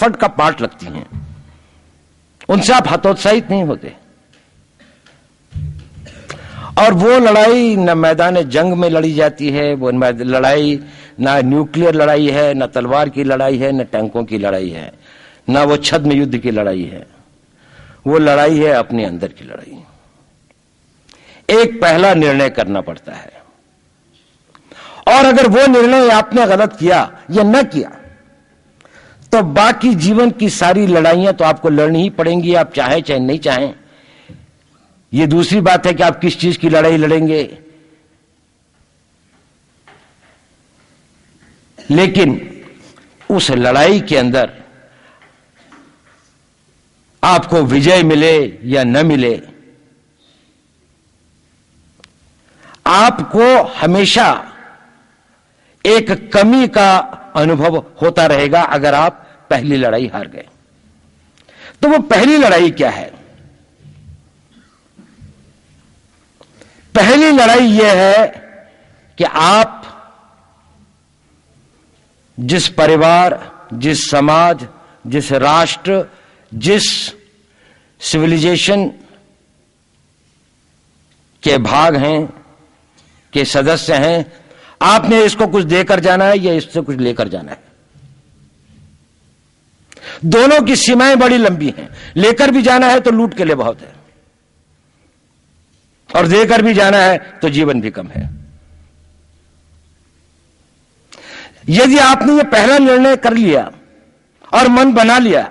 Front का part लगती हैं, उनसे आप हतोत्साहित नहीं होते। और वो लड़ाई न मैदान जंग में लड़ी जाती है, वो लड़ाई ना न्यूक्लियर लड़ाई है, न तलवार की लड़ाई है, न टैंकों की लड़ाई है, ना वो छद्म युद्ध की लड़ाई है। वो लड़ाई है अपने अंदर की लड़ाई। एक पहला निर्णय करना पड़ता है, और अगर वो निर्णय आपने गलत किया या न किया तो बाकी जीवन की सारी लड़ाइयां तो आपको लड़नी ही पड़ेंगी, आप चाहें चाहे नहीं चाहें। ये दूसरी बात है कि आप किस चीज की लड़ाई लड़ेंगे, लेकिन उस लड़ाई के अंदर आपको विजय मिले या न मिले, आपको हमेशा एक कमी का अनुभव होता रहेगा अगर आप पहली लड़ाई हार गए। तो वो पहली लड़ाई क्या है? पहली लड़ाई यह है कि आप जिस परिवार, जिस समाज, जिस राष्ट्र, जिस सिविलाइजेशन के भाग हैं, के सदस्य हैं, आपने इसको कुछ देकर जाना है या इससे कुछ लेकर जाना है। दोनों की सीमाएं बड़ी लंबी हैं। लेकर भी जाना है तो लूट के लिए बहुत है, और देकर भी जाना है तो जीवन भी कम है। यदि आपने ये पहला निर्णय कर लिया और मन बना लिया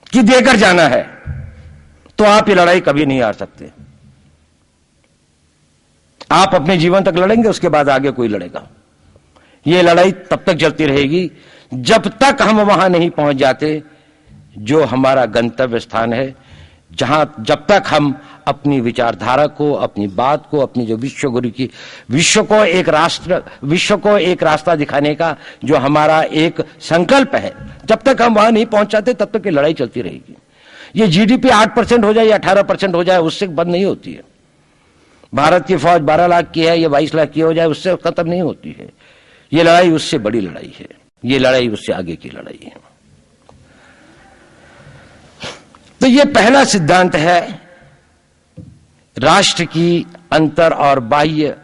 कि देकर जाना है, तो आप ये लड़ाई कभी नहीं हार सकते। आप अपने जीवन तक लड़ेंगे, उसके बाद आगे कोई लड़ेगा। ये लड़ाई तब तक चलती रहेगी जब तक हम वहां नहीं पहुंच जाते जो हमारा गंतव्य स्थान है, जहां जब तक हम अपनी विचारधारा को, अपनी बात को, अपनी जो विश्व गुरु की विश्व को एक रास्ता दिखाने का जो हमारा एक संकल्प है, जब तक हम वहां नहीं पहुंच जाते तब तक ये लड़ाई चलती रहेगी। ये जीडीपी 8% हो जाए या 18% हो जाए, उससे बंद नहीं होती है। भारत की फौज 12 लाख की है या 22 लाख की हो जाए, उससे खत्म नहीं होती है। ये लड़ाई उससे बड़ी लड़ाई है, ये लड़ाई उससे आगे की लड़ाई है। तो ये पहला सिद्धांत है राष्ट्र की अंतर और बाह्य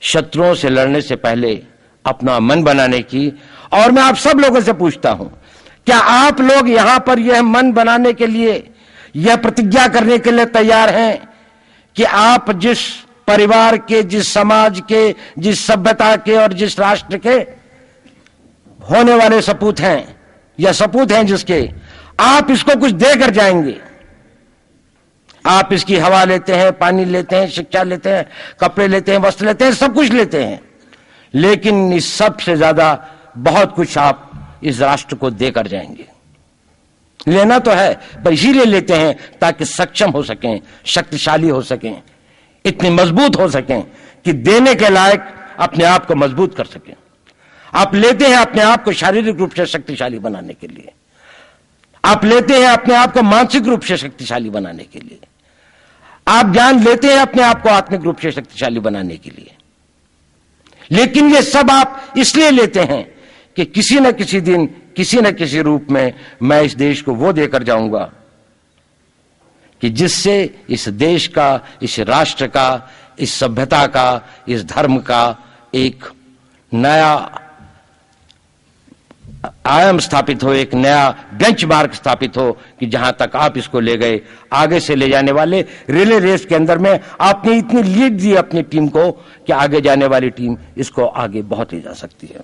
शत्रुओं से लड़ने से पहले अपना मन बनाने की। और मैं आप सब लोगों से पूछता हूं, क्या आप लोग यहां पर यह मन बनाने के लिए, यह प्रतिज्ञा करने के लिए तैयार हैं कि आप जिस परिवार के, जिस समाज के, जिस सभ्यता के और जिस राष्ट्र के होने वाले सपूत हैं या सपूत हैं जिसके, आप इसको कुछ देकर जाएंगे? आप इसकी हवा लेते हैं, पानी लेते हैं, शिक्षा लेते हैं, कपड़े लेते हैं, वस्त्र लेते हैं, सब कुछ लेते हैं, लेकिन इस सब से ज्यादा बहुत कुछ आप इस राष्ट्र को देकर जाएंगे। लेना तो है, पर इसीलिए लेते हैं ताकि सक्षम हो सकें, शक्तिशाली हो सकें, इतने मजबूत हो सकें कि देने के लायक अपने आप को मजबूत कर सकें। आप लेते हैं अपने आप को शारीरिक रूप से शक्तिशाली बनाने के लिए, आप लेते हैं अपने आप को मानसिक रूप से शक्तिशाली बनाने के लिए, आप ज्ञान लेते हैं अपने आप को आत्मिक रूप से शक्तिशाली बनाने के लिए। लेकिन ये सब आप इसलिए लेते हैं कि किसी न किसी दिन, किसी न किसी रूप में मैं इस देश को वो देकर जाऊंगा कि जिससे इस देश का, इस राष्ट्र का, इस सभ्यता का, इस धर्म का एक नया आयाम स्थापित हो, एक नया बेंचमार्क स्थापित हो कि जहां तक आप इसको ले गए, आगे से ले जाने वाले रिले रेस के अंदर में आपने इतनी लीड दी अपनी टीम को कि आगे जाने वाली टीम इसको आगे बहुत ले जा सकती है।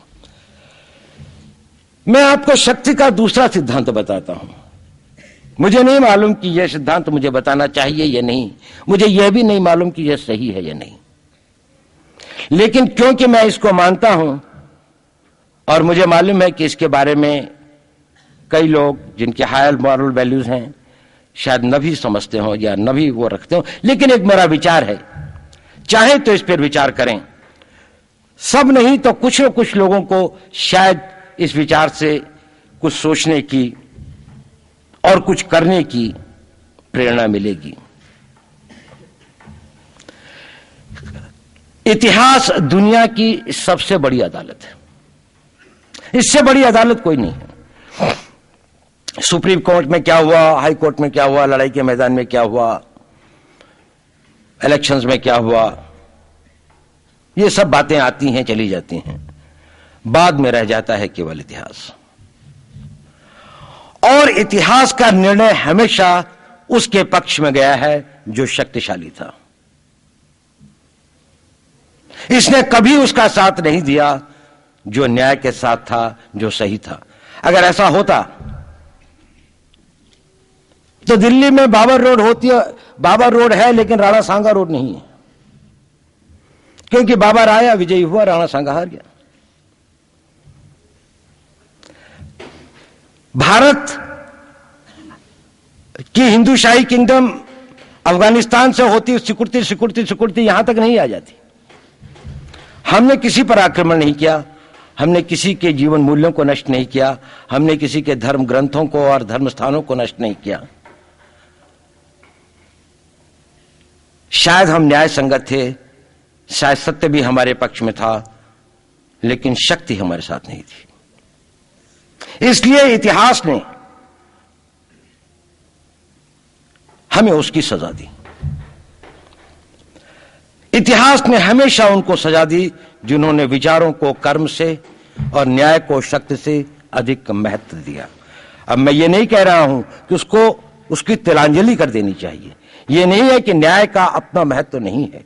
मैं आपको शक्ति का दूसरा सिद्धांत बताता हूं। मुझे नहीं मालूम कि यह सिद्धांत मुझे बताना चाहिए या नहीं, मुझे यह भी नहीं मालूम कि यह सही है या नहीं, लेकिन क्योंकि मैं इसको मानता हूं और मुझे मालूम है कि इसके बारे में कई लोग जिनके हायर मॉरल वैल्यूज हैं शायद न भी समझते हो या न भी वो रखते हो, लेकिन एक मेरा विचार है, चाहे तो इस पर विचार करें। सब नहीं तो कुछ न कुछ लोगों को शायद इस विचार से कुछ सोचने की और कुछ करने की प्रेरणा मिलेगी। इतिहास दुनिया की सबसे बड़ी अदालत है। इससे बड़ी अदालत कोई नहीं है। सुप्रीम कोर्ट में क्या हुआ, हाई कोर्ट में क्या हुआ, लड़ाई के मैदान में क्या हुआ, इलेक्शंस में क्या हुआ, ये सब बातें आती हैं चली जाती हैं, बाद में रह जाता है केवल इतिहास। और इतिहास का निर्णय हमेशा उसके पक्ष में गया है जो शक्तिशाली था। इसने कभी उसका साथ नहीं दिया जो न्याय के साथ था, जो सही था। अगर ऐसा होता तो दिल्ली में बाबर रोड होती है, बाबर रोड है लेकिन राणा सांगा रोड नहीं है, क्योंकि बाबर आया, विजयी हुआ, राणा सांगा हार गया। भारत की हिंदूशाही किंगडम अफगानिस्तान से होती सिकुड़ती सिकुड़ती सिकुड़ती यहां तक नहीं आ जाती। हमने किसी पर आक्रमण नहीं किया, हमने किसी के जीवन मूल्यों को नष्ट नहीं किया, हमने किसी के धर्म ग्रंथों को और धर्म स्थानों को नष्ट नहीं किया। शायद हम न्याय संगत थे, शायद सत्य भी हमारे पक्ष में था, लेकिन शक्ति हमारे साथ नहीं थी। इसलिए इतिहास ने हमें उसकी सजा दी। इतिहास ने हमेशा उनको सजा दी जिन्होंने विचारों को कर्म से और न्याय को शक्ति से अधिक महत्व दिया। अब मैं ये नहीं कह रहा हूं कि उसको उसकी तिलांजलि कर देनी चाहिए, ये नहीं है कि न्याय का अपना महत्व नहीं है,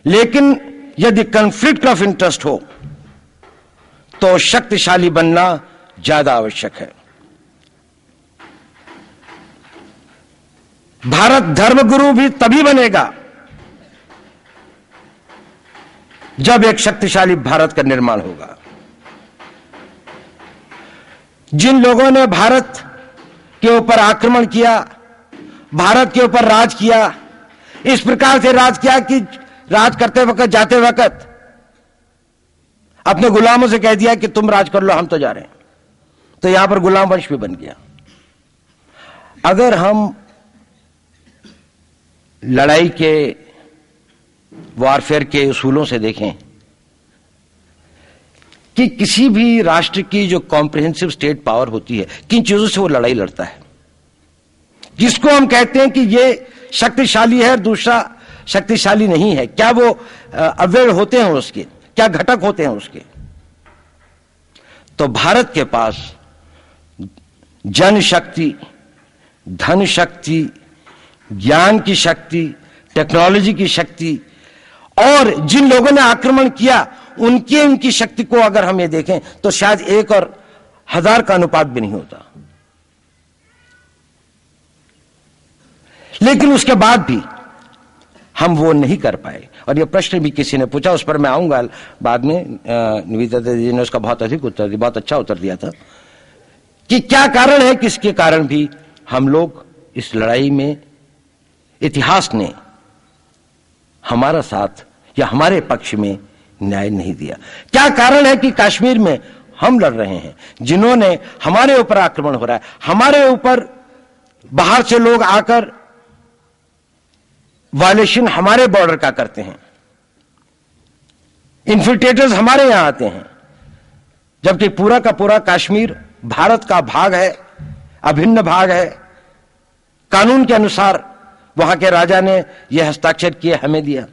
लेकिन यदि कॉन्फ्लिक्ट ऑफ इंटरेस्ट हो तो शक्तिशाली बनना ज्यादा आवश्यक है। भारत धर्मगुरु भी तभी बनेगा जब एक शक्तिशाली भारत का निर्माण होगा। जिन लोगों ने भारत के ऊपर आक्रमण किया, भारत के ऊपर राज किया, इस प्रकार से राज किया कि राज करते वक्त, जाते वक्त अपने गुलामों से कह दिया कि तुम राज कर लो, हम तो जा रहे हैं, तो यहां पर गुलाम वंश भी बन गया। अगर हम लड़ाई के वॉरफेयर के उसूलों से देखें कि किसी भी राष्ट्र की जो कॉम्प्रिहेंसिव स्टेट पावर होती है, किन चीजों से वो लड़ाई लड़ता है, जिसको हम कहते हैं कि ये शक्तिशाली है, दूसरा शक्तिशाली नहीं है, क्या वो अवयव होते हैं उसके, क्या घटक होते हैं उसके। तो भारत के पास जनशक्ति, धन शक्ति, ज्ञान की शक्ति, टेक्नोलॉजी की शक्ति, और जिन लोगों ने आक्रमण किया उनकी शक्ति को अगर हम ये देखें तो शायद 1 और 1000 का अनुपात भी नहीं होता। लेकिन उसके बाद भी हम वो नहीं कर पाए। और ये प्रश्न भी किसी ने पूछा, उस पर मैं आऊंगा बाद में। निवेदिता जी ने उसका बहुत अधिक उत्तर दिया, बहुत अच्छा उत्तर दिया था कि क्या कारण है, किसके कारण भी हम लोग इस लड़ाई में इतिहास ने हमारा साथ या हमारे पक्ष में न्याय नहीं दिया। क्या कारण है कि कश्मीर में हम लड़ रहे हैं, जिन्होंने हमारे ऊपर आक्रमण हो रहा है, हमारे ऊपर बाहर से लोग आकर वायलेशन हमारे बॉर्डर का करते हैं, इन्फिल्ट्रेटर्स हमारे यहां आते हैं, जबकि पूरा का पूरा कश्मीर भारत का भाग है, अभिन्न भाग है। कानून के अनुसार वहां के राजा ने यह हस्ताक्षर किए, हमें दिया।